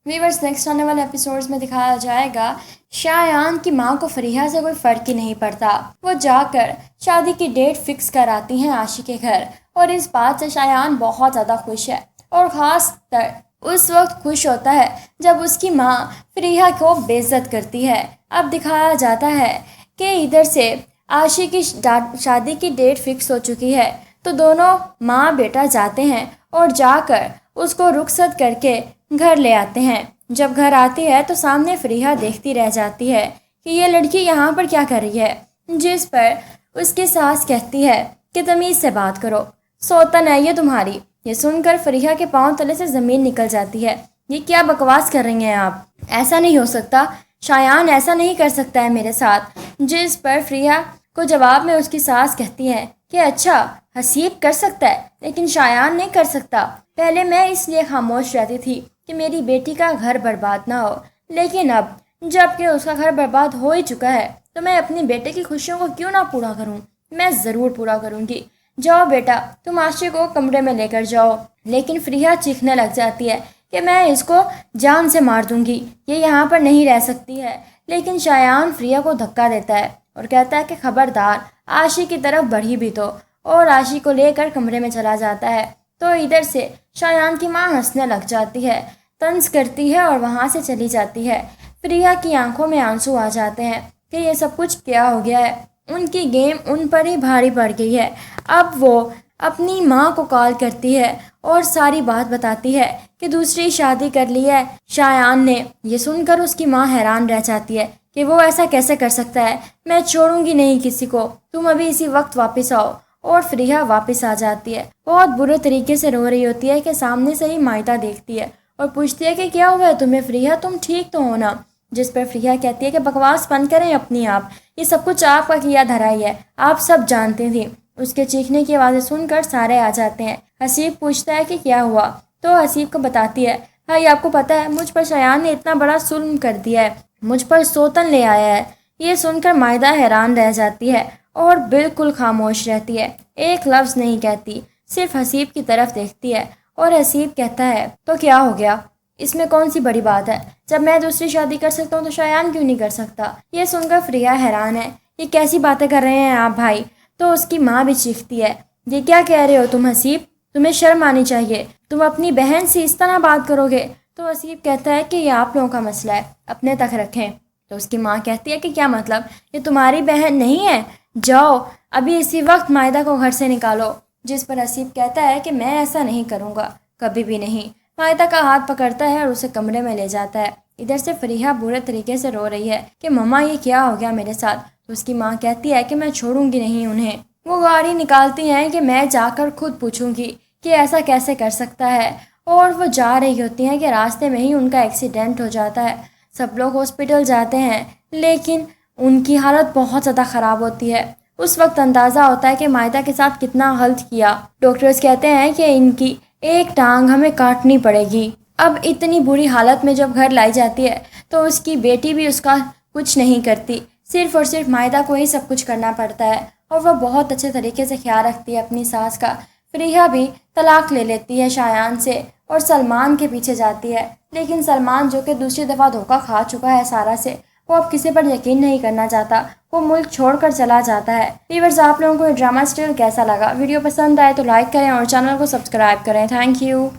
Viewers, next आने वाले episodes में दिखाया जाएगा शायान की माँ को फरीहा से कोई फ़र्क ही नहीं पड़ता। वो जाकर शादी की डेट फिक्स कराती हैं आशी के घर, और इस बात से शायान बहुत ज़्यादा खुश है। और ख़ास कर उस वक्त खुश होता है जब उसकी माँ फरीहा को बेइज्जत करती है। अब दिखाया जाता है कि इधर से आशी की शादी की डेट फिक्स हो चुकी है, तो दोनों माँ बेटा जाते हैं और जाकर उसको रुखसत करके घर ले आते हैं। जब घर आती है तो सामने फरीहा देखती रह जाती है कि ये लड़की यहाँ पर क्या कर रही है, जिस पर उसकी सास कहती है कि तमीज़ से बात करो, सौतन है ये तुम्हारी। ये सुनकर फरीहा के पांव तले से ज़मीन निकल जाती है। ये क्या बकवास कर रही हैं आप, ऐसा नहीं हो सकता, शायान ऐसा नहीं कर सकता है मेरे साथ। जिस पर फरीहा को जवाब में उसकी सास कहती है कि अच्छा, हसीब कर सकता है लेकिन शायान नहीं कर सकता। पहले मैं इसलिए खामोश रहती थी कि मेरी बेटी का घर बर्बाद ना हो, लेकिन अब जबकि उसका घर बर्बाद हो ही चुका है तो मैं अपनी बेटे की खुशियों को क्यों ना पूरा करूं। मैं ज़रूर पूरा करूंगी। जाओ बेटा, तुम आशी को कमरे में लेकर जाओ। लेकिन फरीहा चीखने लग जाती है कि मैं इसको जान से मार दूंगी, ये यहाँ पर नहीं रह सकती है। लेकिन शायान फरीहा को धक्का देता है और कहता है कि खबरदार, आशी की तरफ बढ़ी भी तो, और आशी को लेकर कमरे में चला जाता है। तो इधर से शायान की माँ हंसने लग जाती है, तंज करती है और वहाँ से चली जाती है। फरीहा की आंखों में आंसू आ जाते हैं कि ये सब कुछ क्या हो गया है। उनकी गेम उन पर ही भारी पड़ गई है। अब वो अपनी माँ को कॉल करती है और सारी बात बताती है कि दूसरी शादी कर ली है शायान ने। ये सुनकर उसकी माँ हैरान रह जाती है कि वो ऐसा कैसे कर सकता है। मैं छोड़ूंगी नहीं किसी को, तुम अभी इसी वक्त वापस आओ। और फरीहा वापस आ जाती है, बहुत बुरे तरीके से रो रही होती है कि सामने से ही मायता देखती है और पूछती है कि क्या हुआ है तुम्हें फरीहा, तुम ठीक तो हो ना। जिस पर फरीहा कहती है कि बकवास बंद करें अपनी आप, ये सब कुछ आपका किया धरा ही है, आप सब जानते थे। उसके चीखने की आवाज़ें सुनकर सारे आ जाते हैं। हसीब पूछता है कि क्या हुआ, तो हसीब को बताती है, भाई आपको पता है मुझ पर शायान ने इतना बड़ा जुल्म कर दिया है, मुझ पर सौतन ले आया है। ये सुनकर मायदा हैरान रह जाती है और बिल्कुल खामोश रहती है, एक लफ्ज़ नहीं कहती, सिर्फ हसीब की तरफ देखती है। और हसीब कहता है तो क्या हो गया, इसमें कौन सी बड़ी बात है, जब मैं दूसरी शादी कर सकता हूँ तो शायान क्यों नहीं कर सकता। ये सुनकर फरीहा हैरान है, ये कैसी बातें कर रहे हैं आप भाई। तो उसकी माँ भी चीखती है, ये क्या कह रहे हो तुम हसीब, तुम्हें शर्म आनी चाहिए, तुम अपनी बहन से इस तरह बात करोगे। तो हसीब कहता है कि ये आप लोगों का मसला है, अपने तक रखें। तो उसकी माँ कहती है कि क्या मतलब, ये तुम्हारी बहन नहीं है, जाओ अभी इसी वक्त मायदा को घर से निकालो। जिस पर हसीब कहता है कि मैं ऐसा नहीं करूँगा, कभी भी नहीं। मायदा का हाथ पकड़ता है और उसे कमरे में ले जाता है। इधर से फरीहा बुरे तरीके से रो रही है कि मम्मा ये क्या हो गया मेरे साथ। तो उसकी माँ कहती है कि मैं छोड़ूंगी नहीं उन्हें। वो गाड़ी निकालती हैं कि मैं जाकर खुद पूछूंगी कि ऐसा कैसे कर सकता है। और वो जा रही होती हैं कि रास्ते में ही उनका एक्सीडेंट हो जाता है। सब लोग हॉस्पिटल जाते हैं लेकिन उनकी हालत बहुत ज़्यादा ख़राब होती है। उस वक्त अंदाज़ा होता है कि मायदा के साथ कितना गलत किया। डॉक्टर्स कहते हैं कि इनकी एक टांग हमें काटनी पड़ेगी। अब इतनी बुरी हालत में जब घर लाई जाती है तो उसकी बेटी भी उसका कुछ नहीं करती, सिर्फ और सिर्फ मायदा को ही सब कुछ करना पड़ता है। और वह बहुत अच्छे तरीके से ख्याल रखती है अपनी सास का। फरीहा भी तलाक ले लेती है शायान से और सलमान के पीछे जाती है। लेकिन सलमान, जो कि दूसरी दफ़ा धोखा खा चुका है सारा से, वो अब किसी पर यकीन नहीं करना चाहता, वो मुल्क छोड़कर चला जाता है। व्यूअर्स, आप लोगों को ये ड्रामा स्टिल कैसा लगा? वीडियो पसंद आए तो लाइक करें और चैनल को सब्सक्राइब करें। Thank you.